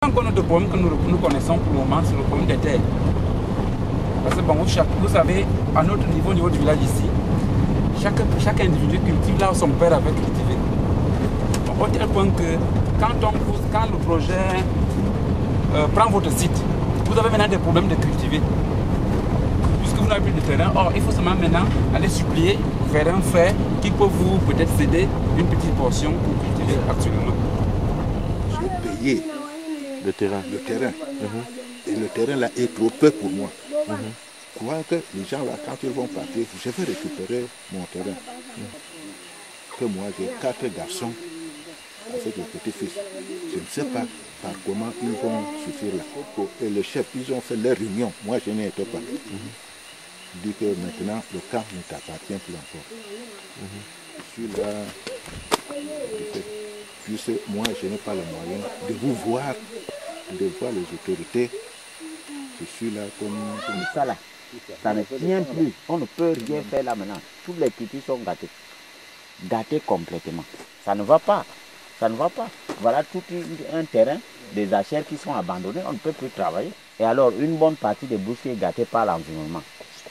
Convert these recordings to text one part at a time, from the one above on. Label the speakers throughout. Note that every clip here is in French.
Speaker 1: encore un autre problème que nous connaissons pour le moment, c'est le problème des terres. Parce que bon, vous savez, à notre niveau, au niveau du village ici, chaque individu cultive là où son père avait cultivé. Bon, au tel point que quand le projet prend votre site, vous avez maintenant des problèmes de cultiver. Puisque vous n'avez plus de terrain, or il faut seulement maintenant aller supplier vers un frère qui peut vous peut-être céder une petite portion pour cultiver actuellement.
Speaker 2: J'ai payé le terrain. Et le terrain là est trop peu pour moi. Je crois que les gens là, quand ils vont partir, je vais récupérer mon terrain. Que moi j'ai 4 garçons avec le petit-fils. Je ne sais pas par comment ils vont suffire là. Et le chef, ils ont fait leur réunion. Moi je n'y étais pas. Dit que maintenant le camp ne t'appartient plus encore. Je suis là. Puisque moi je n'ai pas le moyen de vous voir, de voir les autorités. Je suis là comme
Speaker 3: ça là. Ça ne tient plus. On ne peut rien faire là maintenant. Tous les petits sont gâtés. Gâtés complètement. Ça ne va pas. Ça ne va pas. Voilà tout un terrain, des achères qui sont abandonnés. On ne peut plus travailler. Et alors, une bonne partie des bouches est gâtée par l'environnement,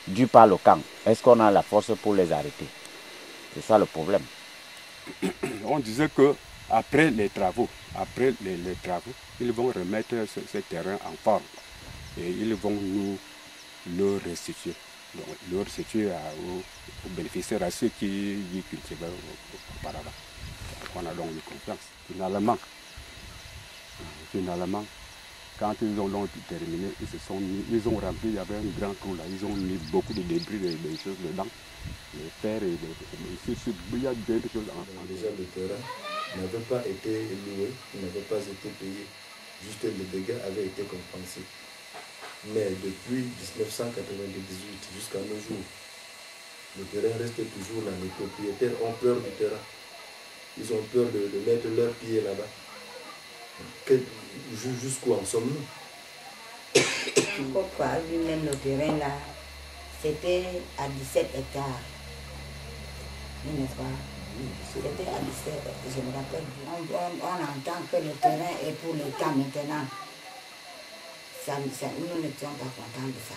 Speaker 3: dû par le camp. Est-ce qu'on a la force pour les arrêter? C'est ça le problème.
Speaker 4: On disait que après les travaux, ils vont remettre ce terrain en forme. Et ils vont nous le restituer. Donc, le restituer aux bénéficiaires, à ceux qui y cultivaient auparavant. On a donc eu confiance. Finalement, quand ils ont donc terminé, ils ont rempli, il y avait un grand trou là, ils ont mis beaucoup de débris, des choses dedans, les fer et il y a deux choses.
Speaker 2: Déjà le terrain n'avait pas été loué, il n'avait pas été payé, juste les dégâts avaient été compensés. Mais depuis 1998 jusqu'à nos jours, le terrain reste toujours là. Les propriétaires ont peur du terrain. Ils ont peur de mettre leurs pieds là-bas. Jusqu'où en sommes-nous?
Speaker 5: Pourquoi lui-même le terrain là, c'était à 17 hectares. N'est-ce pas? C'était à 17 hectares, je me rappelle. On entend que le terrain est pour l'État maintenant. Nous n'étions pas contents de ça.